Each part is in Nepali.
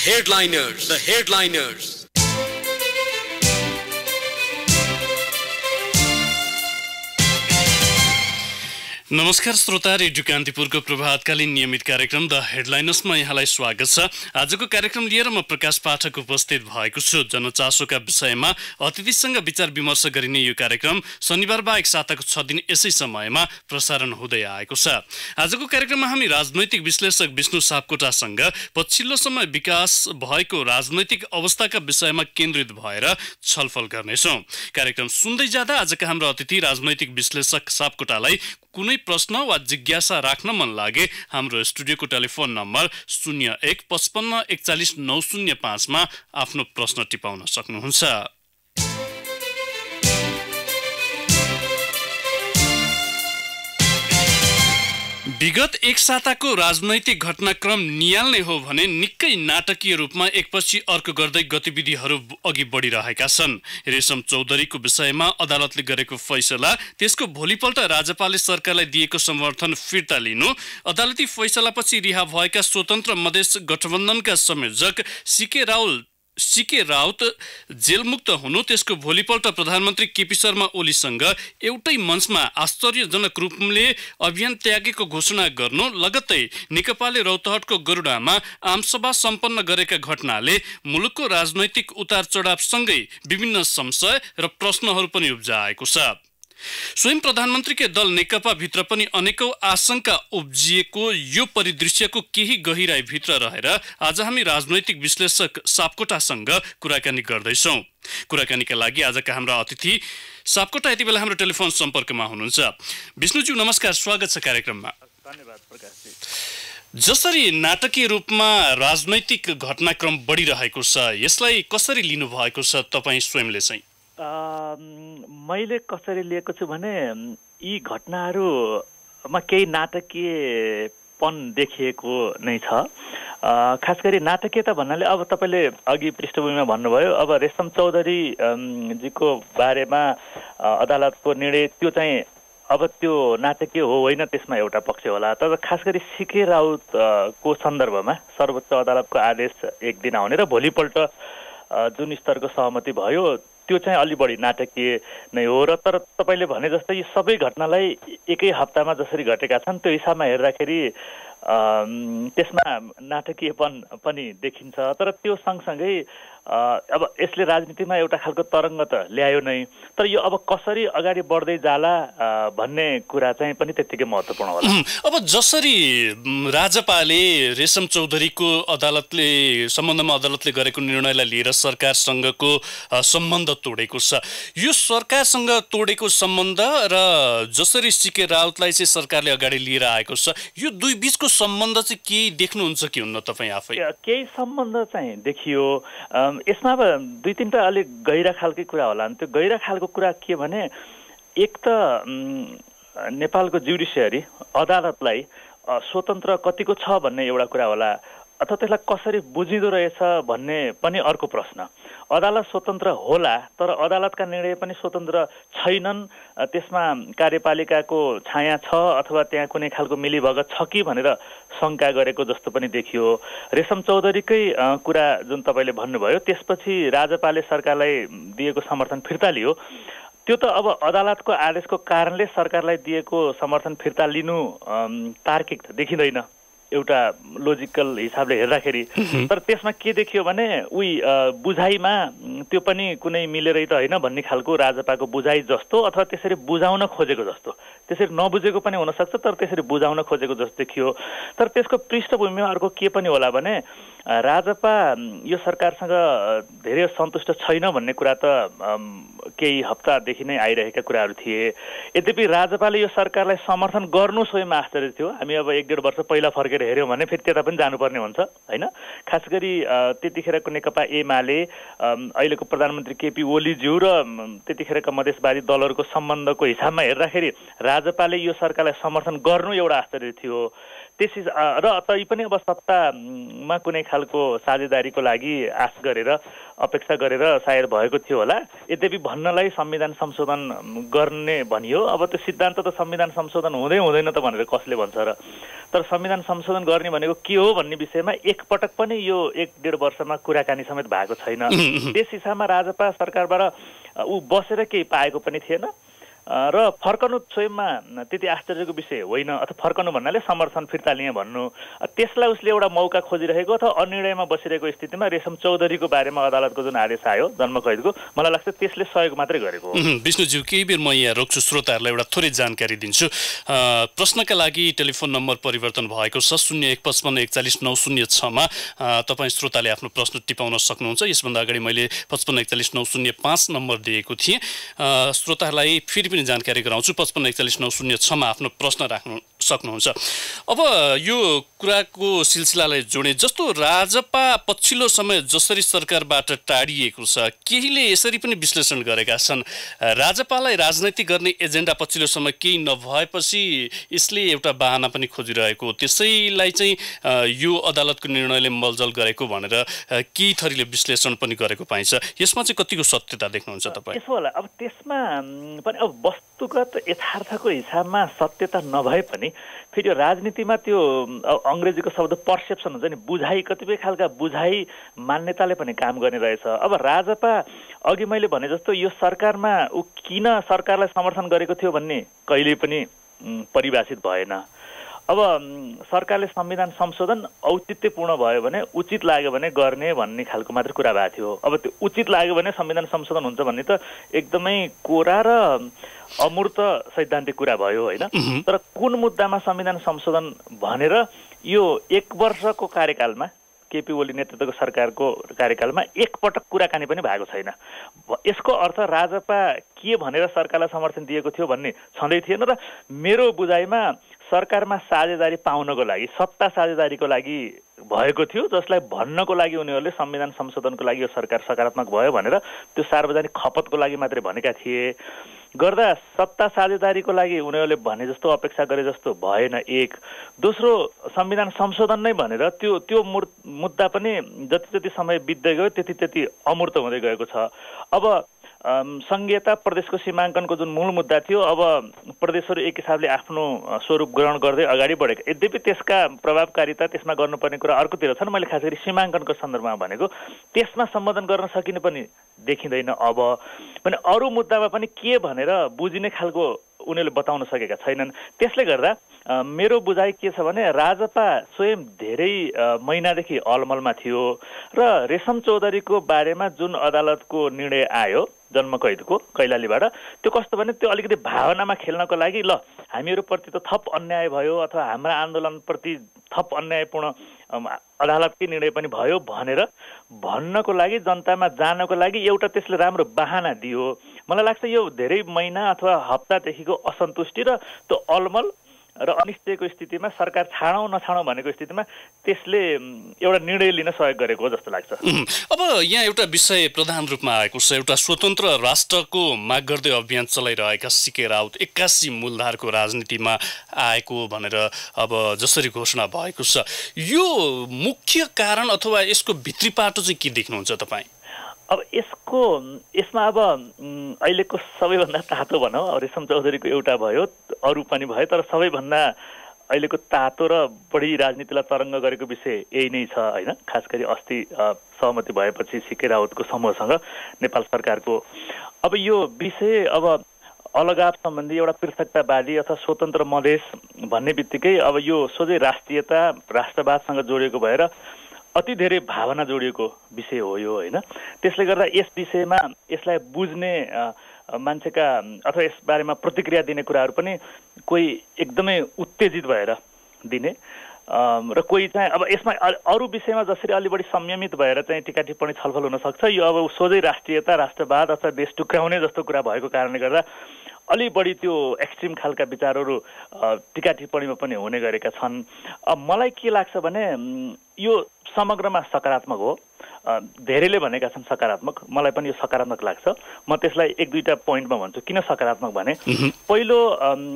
headliners. The headliners. नमस्कार श्रोता, रेडियो कान्तिपुरको प्रभातकालीन नियमित कार्यक्रम द हेडलाइनर्समा यहाँलाई स्वागत छ। आजको कार्यक्रम लिएर म प्रकाश पाठक उपस्थित भएको छु। जनचासोका विषयमा अतिथिसँग विचार विमर्श गरिने यो कार्यक्रम शनिबार बाहेक साताको 6 दिन यसै समयमा प्रसारण हुँदै आएको छ। आजको कार्यक्रममा हामी राजनैतिक विश्लेषक विष्णु सापकोटासँग पछिल्लो समय विकास भएको राजनैतिक अवस्थाका विषयमा केन्द्रित भएर छलफल गर्नेछौँ। कार्यक्रम सुन्दै जाँदा आजका हाम्रो अतिथि राजनैतिक विश्लेषक सापकोटालाई कुनै प्रश्न वा जिज्ञासा राख्न मन लागे हाम्रो स्टुडियोको टेलिफोन नम्बर 0155414905 मा आफ्नो प्रश्न टिपाउन सक्नुहुन्छ। विगत एक साताको राजनैतिक घटनाक्रम नियाल्ने हो भने निकै नाटकीय रूपमा एकपछि अर्को गर्दै गतिविधिहरू अघि बढिरहेका छन्। रेशम चौधरीको विषयमा अदालतले गरेको फैसला, त्यसको भोलिपल्ट राज्यपालले सरकारलाई दिएको समर्थन फिर्ता लिनु, अदालती फैसलापछि रिहा भएका स्वतन्त्र मधेस गठबन्धनका संयोजक सीके राउत जेलमुक्त हुनु, त्यसको भोलिपल्ट प्रधानमन्त्री केपी शर्मा ओलीसँग एउटै मञ्चमा आश्चर्यजनक रूपले अभियान त्यागेको घोषणा गर्नु, लगत्तै नेकपाले रौतहटको गरुडामा आमसभा सम्पन्न गरेका घटनाले मुलुकको राजनैतिक उतार चढावसँगै विभिन्न संशय र प्रश्नहरू पनि उब्जाएको छ। स्वयं प्रधानमन्त्रीकै दल नेकपा भित्र पनि अनेकौं आशंका उब्जिएको यो परिदृश्यको केही गहिराई भित्र रहेर आज हामी राजनैतिक विश्लेषक सापकोटासँग कुराकानी गर्दैछौँ। कुराकानीका लागि आजका हाम्रा अतिथि सापकोटा यति बेला हाम्रो टेलिफोन सम्पर्कमा हुनुहुन्छ। विष्णुज्यू नमस्कार, स्वागत छ कार्यक्रममा। धन्यवाद प्रकाशजी। जसरी नाटकीय रूपमा राजनैतिक घटनाक्रम बढिरहेको छ, यसलाई कसरी लिनुभएको छ तपाईँ स्वयंले चाहिँ? मैले कसरी लिएको छु भने यी घटनाहरूमा केही नाटकीयपन देखिएको नै छ। खास गरी नाटकीयता भन्नाले अब तपाईँले अघि पृष्ठभूमिमा भन्नुभयो, अब रेशम चौधरी जीको बारेमा अदालतको निर्णय त्यो चाहिँ अब त्यो नाटकीय हो होइन, त्यसमा एउटा पक्ष होला। तर खास गरी सीके राउत को सन्दर्भमा सर्वोच्च अदालतको आदेश एक दिन आउने र भोलिपल्ट जुन स्तरको सहमति भयो त्यो चाहिँ अलि बढी नाटकीय नै हो। र तर तपाईँले भने जस्तै यी सबै घटनालाई एकै हप्तामा जसरी घटेका छन् त्यो हिसाबमा हेर्दाखेरि त्यसमा नाटकीयपन पनि देखिन्छ। तर त्यो सँगसँगै अब यसले राजनीतिमा एउटा खालको तरङ्ग त ल्यायो नै, तर यो अब कसरी अगाडि बढ्दै जाला भन्ने कुरा चाहिँ पनि त्यत्तिकै महत्त्वपूर्ण होला। अब जसरी राज्यपालले रेशम चौधरीको सम्बन्धमा अदालतले गरेको निर्णयलाई लिएर सरकारसँगको सम्बन्ध तोडेको छ, यो सरकारसँग तोडेको सम्बन्ध र जसरी सीके राउतलाई चाहिँ सरकारले अगाडि लिएर आएको छ, यो दुई बीचको सम्बन्ध चाहिँ केही देख्नुहुन्छ कि हुन्न तपाईँ आफै? केही सम्बन्ध चाहिँ देखियो। यसमा अब दुई तीनटा अलिक गहिरा खालकै कुरा होला। त्यो गहिरा खालको कुरा के भने, एक त नेपालको जुडिसियरी अदालतलाई स्वतन्त्र कतिको छ भन्ने एउटा कुरा होला, अथवा त्यसलाई कसरी बुझिँदो रहेछ भन्ने पनि अर्को प्रश्न। अदालत स्वतन्त्र होला तर अदालतका निर्णय पनि स्वतन्त्र छैनन्, त्यसमा कार्यपालिकाको छाया छ अथवा त्यहाँ कुनै खालको मिलीभगत छ कि भनेर शङ्का गरेको जस्तो पनि देखियो। रेशम चौधरीकै कुरा जुन तपाईँले भन्नुभयो, त्यसपछि राज्यपालले सरकारलाई दिएको समर्थन फिर्ता लियो। त्यो त अब अदालतको आदेशको कारणले सरकारलाई दिएको समर्थन फिर्ता लिनु तार्किक त देखिँदैन एउटा लोजिकल हिसाबले हेर्दाखेरि। तर त्यसमा के देखियो भने बुझाइमा त्यो पनि कुनै मिलेरै त होइन भन्ने खालको राजपाको बुझाइ जस्तो, अथवा त्यसरी बुझाउन खोजेको जस्तो, त्यसरी नबुझेको पनि हुनसक्छ तर त्यसरी बुझाउन खोजेको जस्तो देखियो। तर त्यसको पृष्ठभूमिमा अर्को के पनि होला भने राजपा यो सरकारसँग धेरै सन्तुष्ट छैन भन्ने कुरा त केही हप्तादेखि नै आइरहेका कुराहरू थिए। यद्यपि राजपाले यो सरकारलाई समर्थन गर्नु स्वयं आश्चर्य थियो। हामी अब 1-1.5 वर्ष पहिला फर्केर हेऱ्यौँ भने फेरि त्यता पनि जानुपर्ने हुन्छ होइन। खास गरी त्यतिखेरको नेकपा एमाले, अहिलेको प्रधानमन्त्री केपी ओलीज्यू र त्यतिखेरका मधेसवादी दलहरूको सम्बन्धको हिसाबमा हेर्दाखेरि राजपाले यो सरकारलाई समर्थन गर्नु एउटा आश्चर्य थियो। र तै पनि अब सत्तामा कुनै खालको साझेदारीको लागि आश गरेर अपेक्षा गरेर सायद भएको थियो होला। यद्यपि भन्नलाई संविधान संशोधन गर्ने भनियो, अब त्यो सिद्धान्त त संविधान संशोधन हुँदै हुँदैन त भनेर कसले भन्छ र। तर संविधान संशोधन गर्ने भनेको के हो भन्ने विषयमा एकपटक पनि यो 1-1.5 वर्षमा कुराकानी समेत भएको छैन। त्यस हिसाबमा राजपा सरकारबाट ऊ बसेर केही पाएको पनि थिएन र फर्कनु स्वयंमा त्यति आश्चर्यको विषय होइन, अथवा फर्कनु भन्नाले समर्थन फिर्ता लिए भन्नु। त्यसलाई उसले एउटा मौका खोजिरहेको अथवा अनिर्णयमा बसिरहेको स्थितिमा रेशम चौधरीको बारेमा अदालतको जुन आदेश आयो जन्मकैदको, मलाई लाग्छ त्यसले सहयोग मात्रै गरेको हो। विष्णुज्यू, केही बेर म यहाँ रोक्छु, श्रोताहरूलाई एउटा थोरै जानकारी दिन्छु। प्रश्नका लागि टेलिफोन नम्बर परिवर्तन भएको छ, 015414906मा तपाईँ श्रोताले आफ्नो प्रश्न टिपाउन सक्नुहुन्छ। यसभन्दा अगाडि मैले 55414905 नम्बर दिएको थिएँ। श्रोताहरूलाई फेरि पनि जानकारी गराउँछु, 55414906मा आफ्नो प्रश्न राख्नु सक्नुहुन्छ। अब यो कुराको सिलसिलालाई जोडे जस्तो राजपा पछिल्लो समय जसरी सरकारबाट टाढिएको छ, केहीले यसरी पनि विश्लेषण गरेका छन्, राजपालाई राजनीति गर्ने एजेन्डा पछिल्लो समय केही नभएपछि यसले एउटा बहाना पनि खोजिरहेको, त्यसैलाई चाहिँ यो अदालतको निर्णयले मलजल गरेको भनेर केही थरीले विश्लेषण पनि गरेको पाइन्छ। यसमा चाहिँ कतिको सत्यता देख्नुहुन्छ तपाईँ? त्यसो होला, अब त्यसमा पनि अब वस्तुगत यथार्थको हिसाबमा सत्यता नभए पनि फेरि यो राजनीतिमा त्यो अङ्ग्रेजीको शब्द पर्सेप्सन हुन्छ नि, बुझाइ, कतिपय खालका बुझाइ मान्यताले पनि काम गर्ने रहेछ। अब राजपा अघि मैले भने जस्तो यो सरकारमा ऊ किन सरकारलाई समर्थन गरेको थियो भन्ने कहिल्यै पनि परिभाषित भएन। अब सरकारले संविधान संशोधन औचित्यपूर्ण भयो भने, उचित लाग्यो भने गर्ने भन्ने खालको मात्र कुरा भएको थियो। अब त्यो उचित लाग्यो भने संविधान संशोधन हुन्छ भन्ने त एकदमै कोरा र अमूर्त सैद्धान्तिक कुरा भयो होइन। तर कुन मुद्दामा संविधान संशोधन भनेर यो 1 वर्षको कार्यकालमा, केपी ओली नेतृत्वको सरकारको कार्यकालमा एकपटक कुराकानी पनि भएको छैन। यसको अर्थ राजपा के भनेर सरकारलाई समर्थन दिएको थियो भन्ने छँदै थिएन र मेरो बुझाइमा सरकारमा साझेदारी पाउनको लागि, सत्ता साझेदारीको लागि भएको थियो, जसलाई भन्नको लागि उनीहरूले संविधान संशोधनको लागि यो सरकार सकारात्मक भयो भनेर त्यो सार्वजनिक खपतको लागि मात्रै भनेका थिए। गर्दा सत्ता साझेदारीको लागि उनीहरूले भने जस्तो अपेक्षा गरे जस्तो भएन। एक दोस्रो, संविधान संशोधन नै भनेर त्यो मुद्दा पनि जति जति समय बित्दै गयो त्यति त्यति अमूर्त हुँदै गएको छ। अब संघीयता, प्रदेशको सीमाङ्कनको जुन मूल मुद्दा थियो, अब प्रदेशहरू एक हिसाबले आफ्नो स्वरूप ग्रहण गर्दै अगाडि बढेका, यद्यपि त्यसका प्रभावकारिता, त्यसमा गर्नुपर्ने कुरा अर्कोतिर छन्। मैले खास गरी सीमाङ्कनको सन्दर्भमा भनेको त्यसमा सम्बोधन गर्न सकिने पनि देखिँदैन। अब भने अरू मुद्दामा पनि के भनेर बुझिने खालको उनीहरूले बताउन सकेका छैनन्। त्यसले गर्दा मेरो बुझाइ के छ भने राजपा स्वयं धेरै महिनादेखि अलमलमा थियो र रेशम चौधरीको बारेमा जुन अदालतको निर्णय आयो जन्मकैदको कैलालीबाट, त्यो कस्तो भने त्यो अलिकति भावनामा खेल्नको लागि ल हामीहरूप्रति त थप अन्याय भयो अथवा हाम्रा आन्दोलनप्रति थप अन्यायपूर्ण अदालतकै निर्णय पनि भयो भनेर भन्नको लागि, जनतामा जानको लागि एउटा त्यसले राम्रो बहाना दियो। मलाई लाग्छ यो धेरै महिना अथवा हप्तादेखिको असन्तुष्टि र त्यो अलमल र अनिश्चयको स्थितिमा सरकार छाडौँ नछाडौँ भनेको स्थितिमा त्यसले एउटा निर्णय लिन सहयोग गरेको हो जस्तो लाग्छ। अब यहाँ एउटा विषय प्रधान रूपमा आएको छ, एउटा स्वतन्त्र राष्ट्रको माग गर्दै अभियान चलाइरहेका सीके राउत 81 मूलधारको राजनीतिमा आएको भनेर अब जसरी घोषणा भएको छ, यो मुख्य कारण अथवा यसको भित्री पाटो चाहिँ के देख्नुहुन्छ तपाईँ? अब यसमा अब अहिलेको सबैभन्दा तातो भनौँ, रेशम चौधरीको एउटा भयो, अरू पनि भयो, तर सबैभन्दा अहिलेको तातो र बढी राजनीतिलाई तरङ्ग गरेको विषय यही नै छ होइन। खास गरी अस्ति सहमति भएपछि सीके राउतको समूहसँग नेपाल सरकारको अब यो विषय अब अलगाव सम्बन्धी एउटा पृथकतावादी अथवा स्वतन्त्र मधेस भन्ने बित्तिकै अब यो सोझै राष्ट्रियता, राष्ट्रवादसँग जोडिएको भएर अति धेरै भावना जोडिएको विषय हो यो होइन। त्यसले गर्दा यस विषयमा यसलाई बुझ्ने मान्छेका अथवा यस बारेमा प्रतिक्रिया दिने कुराहरू पनि कोही एकदमै उत्तेजित भएर दिने र कोही चाहिँ अब यसमा अरू विषयमा जसरी अलि बढी संयमित भएर चाहिँ टिका टिप्पणी छलफल हुन सक्छ, यो अब सोझै राष्ट्रियता, राष्ट्रवाद अथवा देश टुक्राउने जस्तो कुरा भएको कारणले गर्दा अलि बढी त्यो एक्सट्रिम खालका विचारहरू टिका टिप्पणीमा पनि हुने गरेका छन्। अब मलाई के लाग्छ भने यो समग्रमा सकारात्मक हो। धेरैले भनेका छन् सकारात्मक, मलाई पनि यो सकारात्मक लाग्छ। म त्यसलाई एक दुईटा पोइन्टमा भन्छु किन सकारात्मक भने। पहिलो,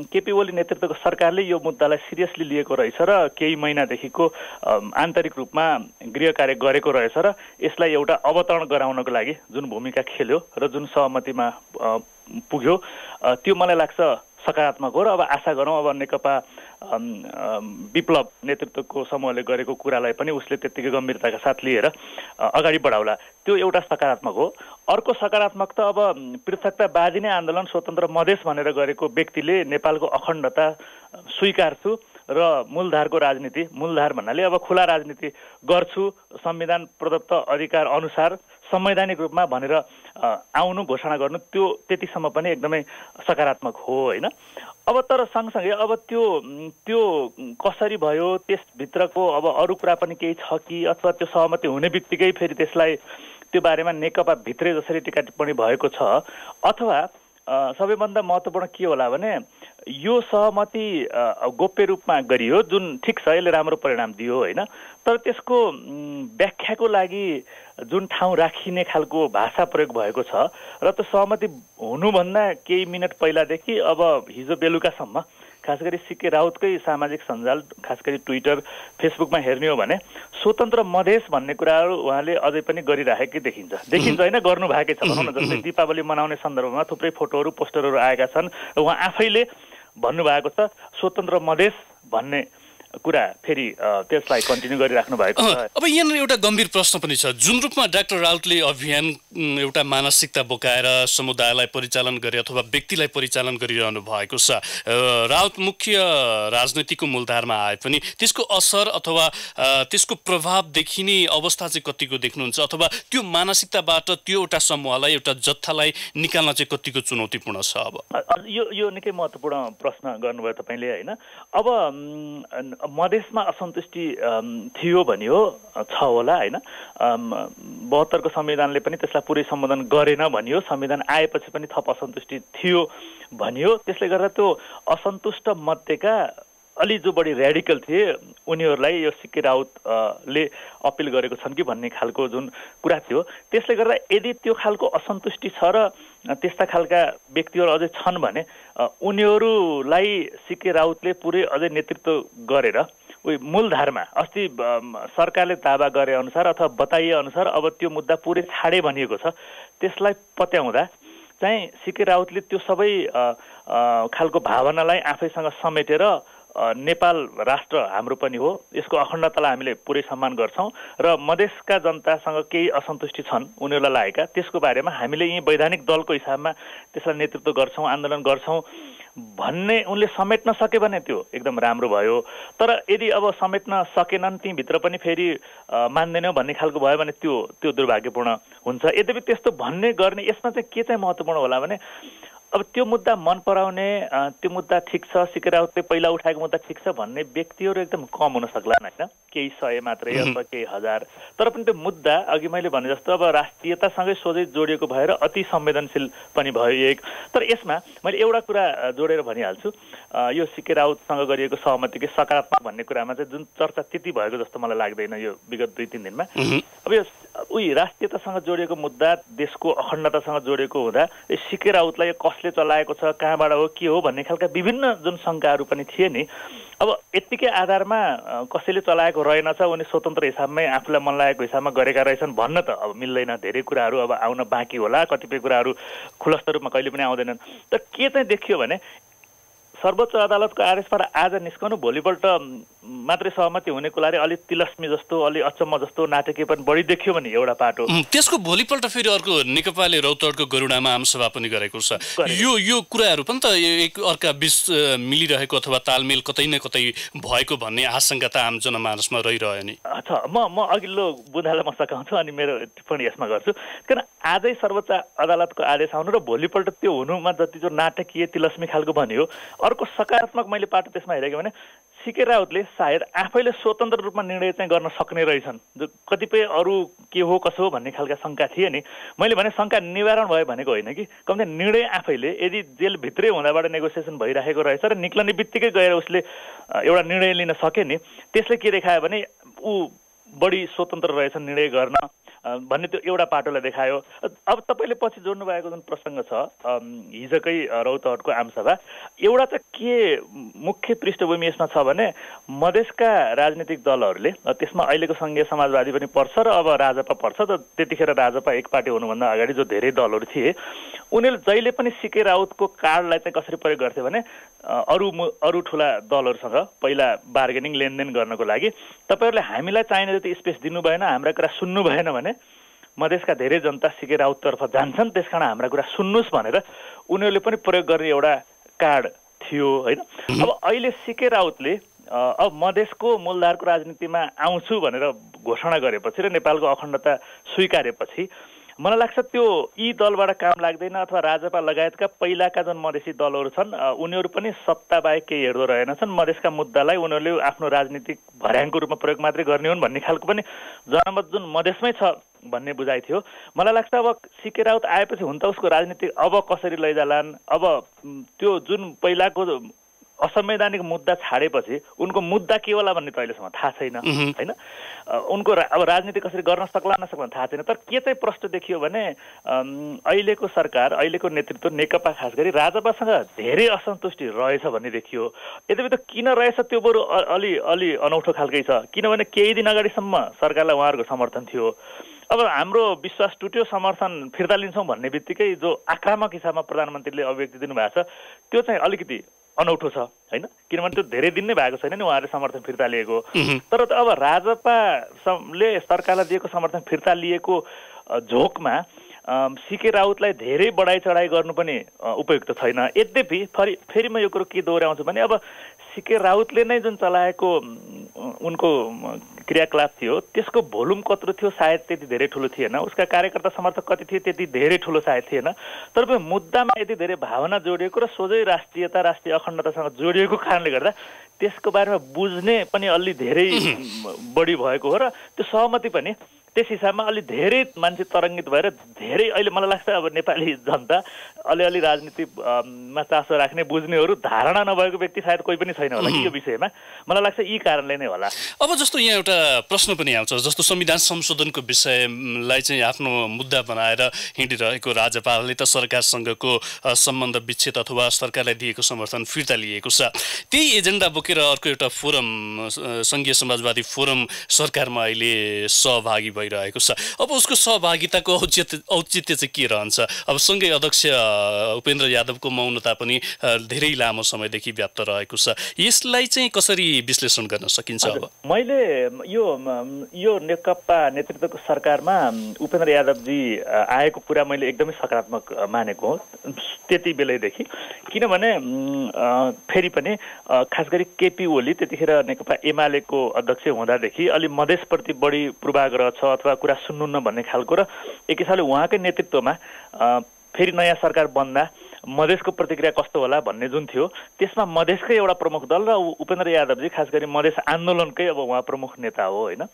केपी ओली नेतृत्वको सरकारले यो मुद्दालाई सिरियसली लिएको रहेछ र केही महिनादेखिको आन्तरिक रूपमा गृह कार्य गरेको रहेछ र यसलाई एउटा अवतरण गराउनको लागि जुन भूमिका खेल्यो र जुन सहमतिमा पुग्यो त्यो मलाई लाग्छ सकारात्मक हो। र अब आशा गरौँ अब नेकपा विप्लव नेतृत्वको समूहले गरेको कुरालाई पनि उसले त्यत्तिकै गम्भीरताका साथ लिएर अगाडि बढाउला, त्यो एउटा सकारात्मक हो। अर्को सकारात्मक त अब पृथकतावादी नै आन्दोलन स्वतन्त्र मधेस भनेर गरेको व्यक्तिले नेपालको अखण्डता स्वीकार्छु र मूलधारको राजनीति, मूलधार भन्नाले अब खुला राजनीति गर्छु संविधान प्रदत्त अधिकार अनुसार संवैधानिक रूपमा भनेर आउनु, घोषणा गर्नु, त्यो त्यतिसम्म पनि एकदमै सकारात्मक हो होइन। अब तर सँगसँगै अब त्यो कसरी भयो, त्यसभित्रको अब अरू कुरा पनि केही छ कि, अथवा त्यो सहमति हुने बित्तिकै फेरि त्यसलाई त्यो बारेमा नेकपा भित्रै जसरी टिका टिप्पणी भएको छ, अथवा सबैभन्दा महत्त्वपूर्ण के होला भने यो सहमति गोप्य रूपमा गरियो, जुन ठिक छ यसले राम्रो परिणाम दियो होइन, तर त्यसको व्याख्याको लागि जुन ठाउँ राखिने खालको भाषा प्रयोग भएको छ र त्यो सहमति हुनुभन्दा केही मिनट पहिलादेखि अब हिजो बेलुकासम्म खास गरी सिके राउतकै सामाजिक सञ्जाल, खास गरी ट्विटर फेसबुकमा हेर्ने हो भने स्वतन्त्र मधेस भन्ने कुराहरू उहाँले अझै पनि गरिराखेकै देखिन्छ होइन, गर्नु भएकै छ भनौँ न। जस्तै दीपावली मनाउने सन्दर्भमा थुप्रै फोटोहरू पोस्टरहरू आएका छन् र उहाँ आफैले भन्नुभएको छ स्वतन्त्र मधेस भन्ने कुरा फेरि त्यसलाई कन्टिन्यू गरिराख्नु भएको छ। अब यहाँनिर एउटा गम्भीर प्रश्न पनि छ, जुन रूपमा डाक्टर राउतले अभियान एउटा मानसिकता बोकाएर समुदायलाई परिचालन गरे अथवा व्यक्तिलाई परिचालन गरिरहनु भएको छ, राउत मुख्य राजनीतिको मूलधारमा आए पनि त्यसको असर अथवा त्यसको प्रभाव देखिने अवस्था चाहिँ कतिको देख्नुहुन्छ, अथवा त्यो मानसिकताबाट त्यो एउटा समूहलाई, एउटा जत्थालाई निकाल्न चाहिँ कतिको चुनौतीपूर्ण छ? अब यो निकै महत्त्वपूर्ण प्रश्न गर्नुभयो तपाईँले होइन। अब मधेसमा असन्तुष्टि थियो भनियो, छ होला होइन, 72 को संविधानले पनि त्यसलाई पुरै सम्बोधन गरेन भनियो, संविधान आएपछि पनि थप असन्तुष्टि थियो भनियो। त्यसले गर्दा त्यो असन्तुष्ट मध्येका अलि जो बढी र्याडिकल थिए उनीहरूलाई यो सिके राउतले अपिल गरेको छन् कि भन्ने खालको जुन कुरा थियो, त्यसले गर्दा यदि त्यो खालको असन्तुष्टि छ र त्यस्ता खालका व्यक्तिहरू अझै छन् भने उनीहरूलाई सिके राउतले पुरै अझै नेतृत्व गरेर उही मूलधारमा अस्ति सरकारले दावा गरे अनुसार अथवा बताइए अनुसार अब त्यो मुद्दा पुरै छाडे भनिएको छ, त्यसलाई पत्याउँदा चाहिँ सिके राउतले त्यो सबै खालको भावनालाई आफैसँग समेटेर नेपाल राष्ट्र हाम्रो पनि हो, यसको अखण्डतालाई हामीले पुरै सम्मान गर्छौँ र मधेसका जनतासँग केही असन्तुष्टि छन् उनीहरूलाई लागेका, त्यसको बारेमा हामीले यी वैधानिक दलको हिसाबमा त्यसलाई नेतृत्व गर्छौँ, आन्दोलन गर्छौँ भन्ने उनले समेट्न सके भने त्यो एकदम राम्रो भयो। तर यदि अब समेट्न सकेनन्, तीभित्र पनि फेरि मान्दैनौँ भन्ने खालको भयो भने त्यो दुर्भाग्यपूर्ण हुन्छ। यद्यपि त्यस्तो भन्ने गर्ने यसमा चाहिँ के चाहिँ महत्त्वपूर्ण होला भने अब त्यो मुद्दा मन पराउने, त्यो मुद्दा ठिक छ, सिके राउतले पहिला उठाएको मुद्दा ठिक छ भन्ने व्यक्तिहरू एकदम कम हुन सक्लान् होइन, केही 100 मात्रै अथवा केही 1000। तर पनि त्यो मुद्दा अघि मैले भने जस्तो अब राष्ट्रियतासँगै सोझै जोडिएको भएर अति संवेदनशील पनि भयो एक। तर यसमा मैले एउटा कुरा जोडेर भनिहाल्छु, यो सिके राउतसँग गरिएको सहमतिकै सकारात्मक भन्ने कुरामा चाहिँ जुन चर्चा त्यति भएको जस्तो मलाई लाग्दैन यो विगत 2-3 दिनमा। अब यो उही राष्ट्रियतासँग जोडिएको मुद्दा, देशको अखण्डतासँग जोडिएको हुँदा सिके राउतलाई कसले चलाएको छ, कहाँबाट हो, के हो भन्ने खालका विभिन्न जुन शङ्काहरू पनि थिए नि, अब यत्तिकै आधारमा कसैले चलाएको रहेनछ, उनी स्वतन्त्र हिसाबमै आफूलाई मन लागेको हिसाबमा गरेका रहेछन् भन्न त अब मिल्दैन। धेरै कुराहरू अब आउन बाँकी होला, कतिपय कुराहरू खुलस्त रूपमा कहिले पनि आउँदैनन्। तर के चाहिँ देखियो भने सर्वोच्च अदालतको आदेशबाट आज निस्कनु भोलिपल्ट मात्रै सहमति हुने कुराले अलिक तिलस्मी जस्तो, अलि अचम्म जस्तो, नाटकीय पनि बढी देखियो भने एउटा पाटो। त्यसको भोलिपल्ट फेरि अर्को नेकपाले रौतहटको गरुडामा आमसभा पनि गरेको छ। यो कुराहरू पनि त एक अर्का बीच मिलिरहेको अथवा तालमेल कतै न कतै भएको भन्ने आशंका त आम जनमानसमा रहिरह्यो नि। अच्छा, म अघिल्लो बुँदालाई म सघाउँछु अनि मेरो टिप्पणी यसमा गर्छु। किन आजै सर्वोच्च अदालतको आदेश आउनु र भोलिपल्ट त्यो हुनुमा जति जो नाटकीय तिलस्मी खालको भन्यो, अर्को सकारात्मक मैले पाटो त्यसमा हेरेको भने सिके राउतले सायद आफैले स्वतन्त्र रूपमा निर्णय चाहिँ गर्न सक्ने रहेछन्। जो कतिपय अरू के हो कसो हो भन्ने खालका शङ्का थिए नि, मैले भने शङ्का निवारण भयो भनेको होइन कि, कम्ती निर्णय आफैले यदि जेलभित्रै हुँदाबाट नेगोसिएसन भइराखेको रहेछ र निक्लने बित्तिकै गएर उसले एउटा निर्णय लिन सके नि, त्यसले के देखायो भने ऊ बढी स्वतन्त्र रहेछन् निर्णय गर्न भन्ने त्यो एउटा पाटोलाई देखायो। अब तपाईँले पछि जोड्नु भएको जुन प्रसङ्ग छ हिजोकै रौतहटको आमसभा, एउटा त के मुख्य पृष्ठभूमि यसमा छ भने मधेसका राजनीतिक दलहरूले, त्यसमा अहिलेको सङ्घीय समाजवादी पनि पर्छ र अब राजपा पर्छ, त त्यतिखेर राजपा एक पार्टी हुनुभन्दा अगाडि जो धेरै दलहरू थिए उनीहरूले जहिले पनि सीके राउतको कार्डलाई चाहिँ कसरी प्रयोग गर्थे भने अरू ठुला दलहरूसँग पहिला बार्गेनिङ लेनदेन गर्नको लागि तपाईँहरूले हामीलाई चाहिने जति स्पेस दिनु भएन, हाम्रा कुरा सुन्नु भएन भने मधेसका धेरै जनता सीके राउततर्फ जान्छन्, त्यसकारण हाम्रा कुरा सुन्नुहोस् भनेर उनीहरूले पनि प्रयोग गर्ने एउटा कार्ड थियो होइन। अब अहिले सीके राउतले अब मधेसको मूलधारको राजनीतिमा आउँछु भनेर घोषणा गरेपछि र नेपालको अखण्डता स्वीकारेपछि मलाई लाग्छ त्यो यी दलबाट काम लाग्दैन, अथवा राजपा लगायतका पहिलाका जुन मधेसी दलहरू छन् उनीहरू पनि सत्ता बाहेक केही हेर्दो रहेनछन्, मधेसका मुद्दालाई उनीहरूले आफ्नो राजनीतिक भर्याङको रूपमा प्रयोग मात्रै गर्ने हुन् भन्ने खालको पनि जनमत जुन मधेसमै छ भन्ने बुझाइ थियो। मलाई लाग्छ अब सीके राउत आएपछि हुन त उसको राजनीति अब कसरी लैजालान्, अब त्यो जुन पहिलाको असंवैधानिक मुद्दा छाडेपछि उनको मुद्दा के होला भन्ने त अहिलेसम्म थाहा छैन होइन। उनको अब राजनीति कसरी गर्न सक्ला नसक्ला थाहा छैन। तर के चाहिँ प्रश्न देखियो भने अहिलेको सरकार, अहिलेको नेतृत्व नेकपा खास गरी राजपासँग धेरै असन्तुष्टि रहेछ भन्ने देखियो। यद्यपि त किन रहेछ त्यो बरु अलि अनौठो खालकै छ, किनभने केही दिन अगाडिसम्म सरकारलाई उहाँहरूको समर्थन थियो। अब हाम्रो विश्वास टुट्यो, समर्थन फिर्ता लिन्छौँ भन्ने बित्तिकै जो आक्रामक हिसाबमा प्रधानमन्त्रीले अभिव्यक्ति दिनुभएको छ त्यो चाहिँ अलिकति अनौठो छ होइन, किनभने त्यो धेरै दिन नै भएको छैन नि उहाँहरूले समर्थन फिर्ता लिएको। तर अब राजपाले सरकारलाई दिएको समर्थन फिर्ता लिएको झोकमा सीके राउतलाई धेरै बढाइ चढाइ गर्नु पनि उपयुक्त छैन। यद्यपि फेरि म यो कुरो के दोहोऱ्याउँछु भने अब सीके राउतले नै जुन चलाएको उनको क्रियाकलाप थियो त्यसको भोल्युम कत्रो थियो, सायद त्यति धेरै ठुलो थिएन, उसका कार्यकर्ता समर्थक कति थिए त्यति धेरै ठुलो सायद थिएन। तर पनि मुद्दामा यति धेरै भावना जोडिएको र सोझै राष्ट्रियता, राष्ट्रिय अखण्डतासँग जोडिएको कारणले गर्दा त्यसको बारेमा बुझ्ने पनि अलि धेरै बढी भएको हो र त्यो सहमति पनि त्यस हिसाबमा अलि धेरै मान्छे तरङ्गित भएर धेरै अहिले मलाई लाग्छ अब नेपाली जनता अलिअलि राजनीतिमा चासो राख्ने बुझ्नेहरू धारणा नभएको व्यक्ति सायद कोही पनि छैन होला कि यो विषयमा। मलाई लाग्छ यी कारणले नै होला। अब जस्तो यहाँ एउटा प्रश्न पनि आउँछ, जस्तो संविधान संशोधनको विषयलाई चाहिँ आफ्नो मुद्दा बनाएर हिँडिरहेको राजपालले त सरकारसँगको सम्बन्ध विच्छेद अथवा सरकारलाई दिएको समर्थन फिर्ता लिएको छ। त्यही एजेन्डा बोकेर अर्को एउटा फोरम, सङ्घीय समाजवादी फोरम सरकारमा अहिले सहभागी भइरहेको छ। अब उसको सहभागिताको औचित्य चाहिँ के रहन्छ? अब सँगै अध्यक्ष उपेन्द्र यादवको मौनता पनि धेरै लामो समयदेखि व्याप्त रहेको छ, यसलाई चाहिँ कसरी विश्लेषण गर्न सकिन्छ? अब मैले यो नेकपा नेतृत्वको सरकारमा उपेन्द्र यादवजी आएको कुरा मैले एकदमै सकारात्मक मानेको हो त्यति बेलैदेखि, किनभने फेरि पनि खास गरी केपी ओली त्यतिखेर नेकपा एमालेको अध्यक्ष हुँदादेखि अलि मधेसप्रति बढी पूर्वाग्रह छ अथवा कुरा सुन्नुहुन्न भन्ने खालको, र एक हिसाबले उहाँकै नेतृत्वमा फेरि नयाँ सरकार बन्दा मधेसको प्रतिक्रिया कस्तो होला भन्ने जुन थियो त्यसमा मधेसकै एउटा प्रमुख दल र उपेन्द्र यादवजी खास गरी मधेस आन्दोलनकै अब उहाँ प्रमुख नेता हो होइन।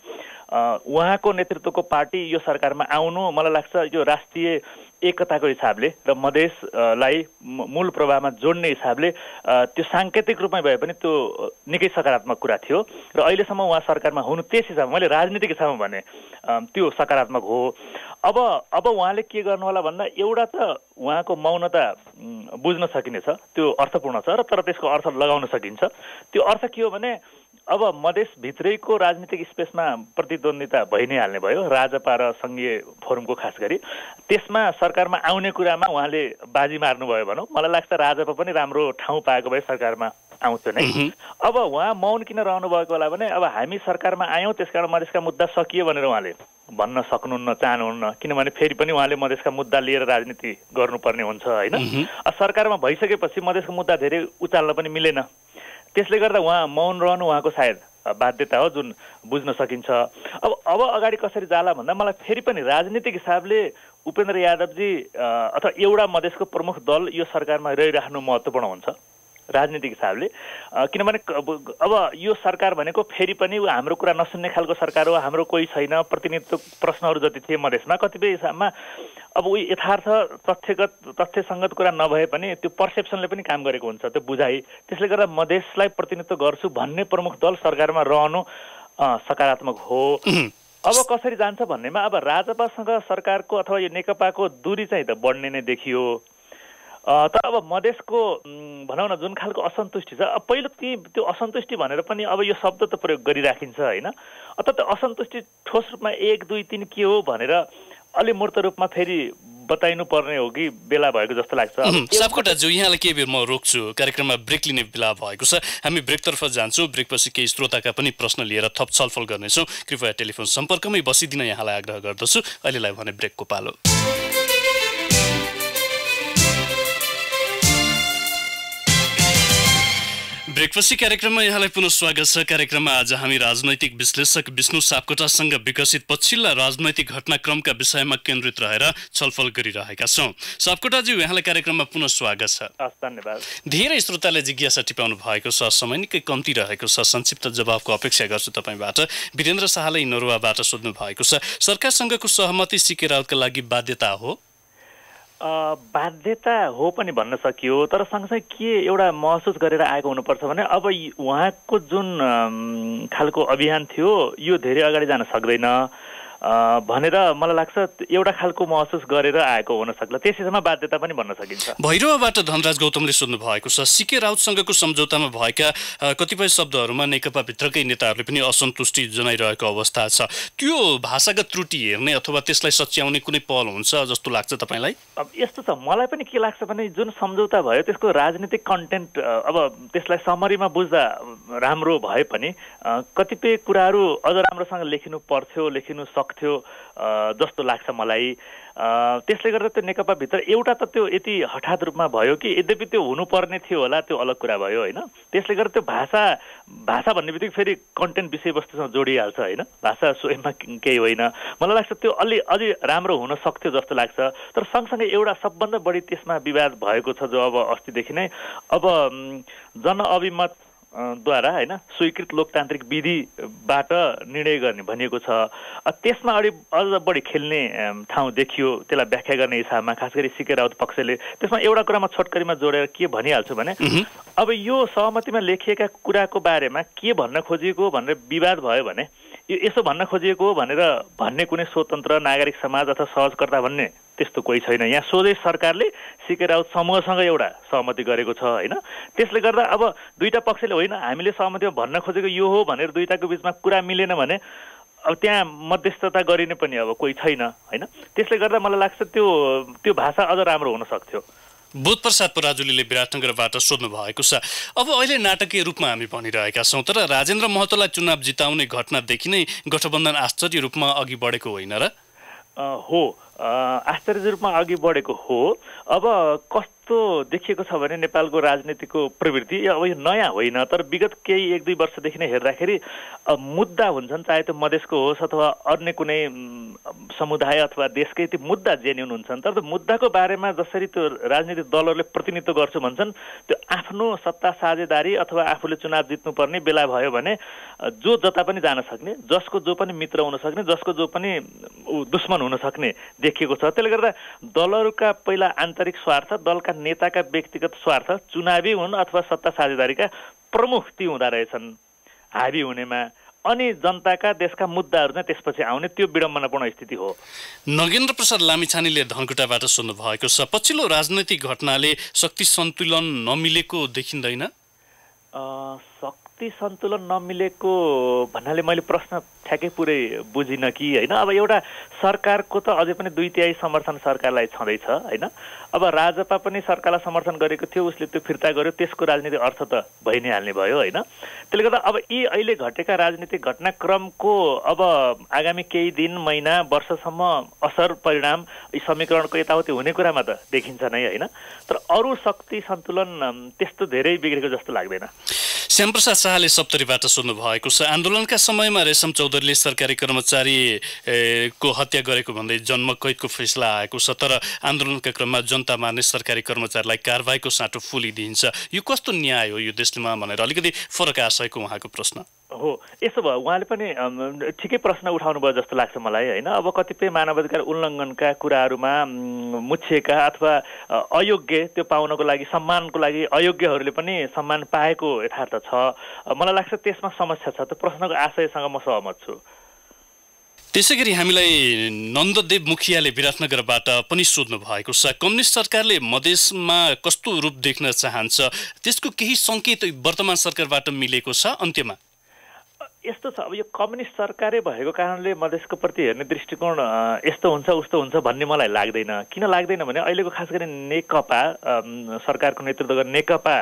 उहाँको नेतृत्वको पार्टी यो सरकारमा आउनु मलाई लाग्छ यो राष्ट्रिय एकताको हिसाबले र मधेसलाई मूल प्रभावमा जोड्ने हिसाबले त्यो साङ्केतिक रूपमै भए पनि त्यो निकै सकारात्मक कुरा थियो र अहिलेसम्म उहाँ सरकारमा हुनु त्यस हिसाबमा मैले राजनीतिक हिसाबमा भने त्यो सकारात्मक हो। अब उहाँले के गर्नु होला भन्दा एउटा त उहाँको मौनता बुझ्न सकिनेछ, त्यो अर्थपूर्ण छ र तर त्यसको अर्थ लगाउन सकिन्छ। त्यो अर्थ के हो भने अब मधेसभित्रैको राजनीतिक स्पेसमा प्रतिद्वन्दिता भइ नै हाल्ने भयो राजपा र सङ्घीय फोरमको, खास गरी त्यसमा सरकारमा आउने कुरामा उहाँले बाजी मार्नुभयो भनौँ। मलाई लाग्छ राजपा पनि राम्रो ठाउँ पाएको भए सरकारमा आउँछ नै। अब उहाँ मौन किन रहनु भएको होला भने अब हामी सरकारमा आयौँ त्यसकारण मधेसका मुद्दा सकियो भनेर उहाँले भन्न सक्नुहुन्न, चाहनुहुन्न, किनभने फेरि पनि उहाँले मधेसका मुद्दा लिएर राजनीति गर्नुपर्ने हुन्छ होइन। सरकारमा भइसकेपछि मधेसको मुद्दा धेरै उचाल्न पनि मिलेन, त्यसले गर्दा उहाँ मौन रहनु उहाँको सायद बाध्यता हो जुन बुझ्न सकिन्छ। अब अगाडि कसरी जाला भन्दा मलाई फेरि पनि राजनीतिक हिसाबले उपेन्द्र यादवजी अथवा एउटा मधेसको प्रमुख दल यो सरकारमा रहिराख्नु महत्त्वपूर्ण हुन्छ राजनीतिक हिसाबले, किनभने अब यो सरकार भनेको फेरि पनि हाम्रो कुरा नसुन्ने खालको सरकार हो, हाम्रो कोही छैन, प्रतिनिधित्व प्रश्नहरू जति थिए मधेसमा कतिपय हिसाबमा अब उही यथार्थ तथ्यसङ्गत कुरा नभए पनि त्यो पर्सेप्सनले पनि काम गरेको हुन्छ, त्यो बुझाइ। त्यसले गर्दा मधेसलाई प्रतिनिधित्व गर्छु भन्ने प्रमुख दल सरकारमा रहनु सकारात्मक हो। अब कसरी जान्छ भन्नेमा अब राजपासँग सरकारको अथवा यो नेकपाको दूरी चाहिँ त बढ्ने नै देखियो। तर अब मधेसको भनौँ न जुन खालको असन्तुष्टि छ, अब पहिलो त्यो असन्तुष्टि भनेर पनि अब यो शब्द त प्रयोग गरिराखिन्छ होइन, अथवा त्यो असन्तुष्टि ठोस रूपमा 1, 2, 3 के हो भनेर अलि मूर्त रूपमा फेरि बताइनु पर्ने हो कि बेला भएको जस्तो लाग्छ। सापकोटाज्यू, यहाँलाई केही बेर म रोक्छु, कार्यक्रममा ब्रेक लिने बेला भएको छ। हामी ब्रेकतर्फ जान्छौँ। ब्रेकपछि केही श्रोताका पनि प्रश्न लिएर थप छलफल गर्नेछौँ। कृपया टेलिफोन सम्पर्कमै बसिदिन यहाँलाई आग्रह गर्दछु। अहिलेलाई भने ब्रेकको पालो। ब्रेकपछि कार्यक्रममा यहाँलाई पुनः स्वागत छ। कार्यक्रममा आज हामी राजनैतिक विश्लेषक विष्णु सापकोटासँग विकसित पछिल्ला राजनैतिक घटनाक्रमका विषयमा केन्द्रित रहेर छलफल गरिरहेका छौँ। सापकोटाज्यू, यहाँलाई कार्यक्रममा पुनः स्वागत छ। धन्यवाद। धेरै श्रोताले जिज्ञासा टिपाउनु भएको छ, समय निकै कम्ती रहेको छ। संक्षिप्त जवाफको अपेक्षा गर्छु तपाईँबाट। वीरेन्द्र शाहले नरुवाबाट सोध्नु भएको छ, सरकारसँगको सहमति सीके राउतका लागि बाध्यता हो? बाध्यता हो पनि भन्न सकियो, तर सँगसँगै के एउटा महसुस गरेर आएको हुनुपर्छ भने अब उहाँको जुन खालको अभियान थियो यो धेरै अगाडि जान सक्दैन भनेर मलाई लाग्छ एउटा खालको महसुस गरेर आएको हुन सक्ला। त्यसैसम्म बाध्यता पनि भन्न सकिन्छ। भैरवबाट धनराज गौतमले सोध्नु भएको छ, सीके राउतसँगको सम्झौतामा भएका कतिपय शब्दहरूमा नेकपाभित्रकै नेताहरूले पनि असन्तुष्टि जनाइरहेको अवस्था छ। त्यो भाषागत त्रुटि हेर्ने अथवा त्यसलाई सच्याउने कुनै पहल हुन्छ जस्तो लाग्छ तपाईँलाई? अब यस्तो छ, मलाई पनि के लाग्छ भने जुन सम्झौता भयो त्यसको राजनीतिक कन्टेन्ट अब त्यसलाई समरीमा बुझ्दा राम्रो भए पनि कतिपय कुराहरू अझ राम्रोसँग लेखिनु पर्थ्यो, लेखिनु सक्थ्यो जस्तो लाग्छ मलाई। त्यसले गर्दा त्यो नेकपाभित्र एउटा त त्यो यति हठात रूपमा भयो कि यद्यपि त्यो हुनुपर्ने थियो होला, त्यो अलग कुरा भयो होइन। त्यसले गर्दा त्यो भाषा भन्ने बित्तिकै फेरि कन्टेन्ट विषयवस्तुसँग जोडिहाल्छ होइन, भाषा स्वयंमा केही होइन। मलाई लाग्छ त्यो अझै राम्रो हुन सक्थ्यो जस्तो लाग्छ। तर सँगसँगै एउटा सबभन्दा बढी त्यसमा विवाद भएको छ जो अब अस्तिदेखि नै अब जनअभिमत द्वारा होइन स्वीकृत लोकतान्त्रिक विधिबाट निर्णय गर्ने भनिएको छ। त्यसमा अझ बढी खेल्ने ठाउँ देखियो, त्यसलाई व्याख्या गर्ने हिसाबमा खास गरी सीके राउत पक्षले। त्यसमा एउटा कुरामा छोटकरीमा जोडेर के भनिहाल्छु भने अब यो सहमतिमा लेखिएका कुराको बारेमा के भन्न खोजिएको भनेर विवाद भयो भने यो यसो भन्न खोजिएको हो भनेर भन्ने कुनै स्वतन्त्र नागरिक समाज अथवा सहजकर्ता भन्ने त्यस्तो कोही छैन। यहाँ सोझै सरकारले सीके राउत समूहसँग एउटा सहमति गरेको छ होइन। त्यसले गर्दा अब दुईटा पक्षले होइन हामीले सहमतिमा भन्न खोजेको यो हो भनेर दुईटाको बिचमा कुरा मिलेन भने अब त्यहाँ मध्यस्थता गरिने पनि अब कोही छैन होइन। त्यसले गर्दा मलाई लाग्छ त्यो भाषा अझ राम्रो हुन सक्थ्यो। बोधप्रसाद पराजुलीले विराटनगरबाट सोध्नु भएको छ, अब अहिले नाटकीय रूपमा हामी भनिरहेका छौँ, तर राजेन्द्र महतोलाई चुनाव जिताउने घटनादेखि नै गठबन्धन आश्चर्य रूपमा अघि बढेको होइन र? हो, आश्चर्य रूपमा अघि बढेको हो। अब कस्तो देखिएको छ भने नेपालको राजनीतिको प्रवृत्ति अब यो नयाँ होइन, तर विगत केही 1-2 वर्षदेखि नै हेर्दाखेरि मुद्दा हुन्छन्, चाहे त्यो मधेसको होस् अथवा अन्य कुनै समुदाय अथवा देशकै त्यो मुद्दा जेन्युन हुन्छन्। तर त्यो मुद्दाको बारेमा जसरी त्यो राजनीतिक दलहरूले प्रतिनिधित्व गर्छु भन्छन्, त्यो आफ्नो सत्ता साझेदारी अथवा आफूले चुनाव जित्नुपर्ने बेला भयो भने जो जता पनि जान सक्ने, जसको जो पनि मित्र हुन सक्ने, जसको जो पनि दुश्मन हुन सक्ने देखिएको छ। त्यसले गर्दा दलहरूका पहिला आन्तरिक स्वार्थ, दलका नेताका व्यक्तिगत स्वार्थ चुनावी हुन् अथवा सत्ता साझेदारीका प्रमुख ती हुँदा रहेछन् हाबी हुनेमा, अनि जनताका देशका मुद्दाहरू चाहिँ त्यसपछि आउने, त्यो विडम्बनापूर्ण स्थिति हो। नगेन्द्र प्रसाद लामिछानेले धनकुटाबाट सोध्नु भएको छ, पछिल्लो राजनैतिक घटनाले शक्ति सन्तुलन नमिलेको देखिँदैन? शक्ति सन्तुलन नमिलेको भन्नाले मैले प्रश्न ठ्याक्कै पुरै बुझिनँ कि होइन। अब एउटा सरकारको त अझै पनि 2/3 समर्थन सरकारलाई छँदैछ होइन। अब राजपा पनि सरकारलाई समर्थन गरेको थियो, उसले त्यो फिर्ता गर्यो, त्यसको राजनीतिक अर्थ त भइ नै हाल्ने भयो होइन। त्यसले गर्दा अब यी अहिले घटेका राजनीतिक घटनाक्रमको अब आगामी केही दिन, महिना, वर्षसम्म असर परिणाम यी समीकरणको यताउति हुने कुरामा त देखिन्छ नै होइन। तर अरू शक्ति सन्तुलन त्यस्तो धेरै बिग्रेको जस्तो लाग्दैन। श्यामप्रसाद शाहले सप्तरीबाट सोध्नु भएको छ, आन्दोलनका समयमा रेशम चौधरीले सरकारी कर्मचारीको हत्या गरेको भन्दै जन्मकैदको फैसला आएको छ, तर आन्दोलनका क्रममा जनता मार्ने सरकारी कर्मचारीलाई कारबाहीको साँटो फुलिदिन्छ, यो कस्तो न्याय हो यो देशमा भनेर अलिकति फरक आशयको उहाँको प्रश्न हो। यसो भयो, उहाँले पनि ठिकै प्रश्न उठाउनु भयो जस्तो लाग्छ मलाई होइन। अब कतिपय मानवाधिकार उल्लङ्घनका कुराहरूमा मुछिएका अथवा अयोग्य त्यो पाउनको लागि, सम्मानको लागि अयोग्यहरूले पनि सम्मान पाएको यथार्थ छ। मलाई लाग्छ त्यसमा समस्या छ। त्यो प्रश्नको आशयसँग म सहमत छु। त्यसैगरी हामीलाई नन्ददेव मुखियाले विराटनगरबाट पनि सोध्नु भएको छ, कम्युनिस्ट सरकारले मधेसमा कस्तो रूप देख्न चाहन्छ, त्यसको केही सङ्केत वर्तमान सरकारबाट मिलेको छ अन्त्यमा? यस्तो छ, अब यो कम्युनिस्ट सरकारै भएको कारणले मधेसको प्रति हेर्ने दृष्टिकोण यस्तो हुन्छ उस्तो हुन्छ भन्ने मलाई लाग्दैन। किन लाग्दैन भने अहिलेको खास गरी नेकपा सरकारको नेतृत्व गर्ने नेकपा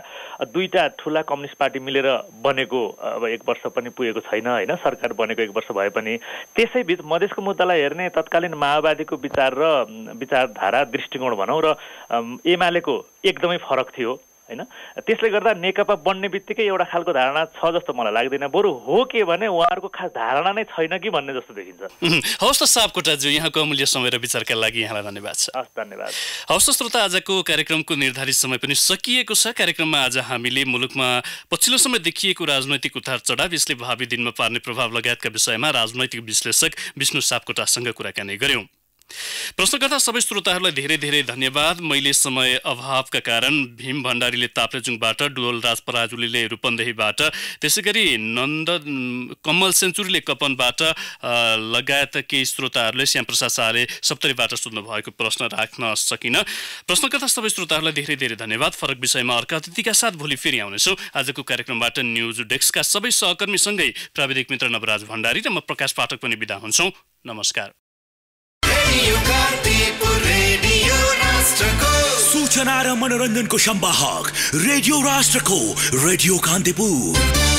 दुईटा ठुला कम्युनिस्ट पार्टी मिलेर बनेको अब 1 वर्ष पनि पुगेको छैन होइन, सरकार बनेको 1 वर्ष भए पनि त्यसैबीच मधेसको मुद्दालाई हेर्ने तत्कालीन माओवादीको विचार र विचारधारा दृष्टिकोण भनौँ र एमालेको एकदमै फरक थियो हैन। त्यसले गर्दा नेकपा बन्ने बित्तिकै एउटा खालको धारणा छ जस्तो मलाई लाग्दैन, बरु हो के भने उहाँहरूको खास धारणा नै छैन कि भन्ने जस्तो देखिन्छ। हवस् त सापकोटाज्यू, यहाँको अमूल्य समय र विचारका लागि यहाँलाई धन्यवाद छ। हस्, धन्यवाद। हवस् त श्रोता, आजको कार्यक्रमको निर्धारित समय पनि सकिएको छ। कार्यक्रममा आज हामीले मुलुकमा पछिल्लो समय देखिएको राजनैतिक उतार चढाव, यसले भावी दिनमा पार्ने प्रभाव लगायतका विषयमा राजनैतिक विश्लेषक विष्णु सापकोटासँग कुराकानी गर्यौं। प्रश्नकर्ता सबै श्रोताहरूलाई धेरै धेरै धन्यवाद। मैले समय अभावका कारण भीम भण्डारीले ताप्लेजुङबाट, डुवलराज पराजुलीले रूपन्देहीबाट, त्यसैगरी कमल सेन्चुरीले कपनबाट लगायत केही श्रोताहरूले श्यामप्रसाद शाहले सप्तरीबाट सोध्नु भएको प्रश्न राख्न सकिन। प्रश्नकर्ता सबै श्रोताहरूलाई धेरै धेरै धन्यवाद। फरक विषयमा अर्का अतिथिका साथ भोलि फेरि आउनेछौँ। आजको कार्यक्रमबाट न्युज डेस्कका सबै सहकर्मीसँगै प्राविधिक मित्र नवराज भण्डारी र म प्रकाश पाठक पनि बिदा हुन्छौँ। नमस्कार। सूचना र मनोरञ्जनको संवाहक रेडियो राष्ट्रको रेडियो कान्तिपुर।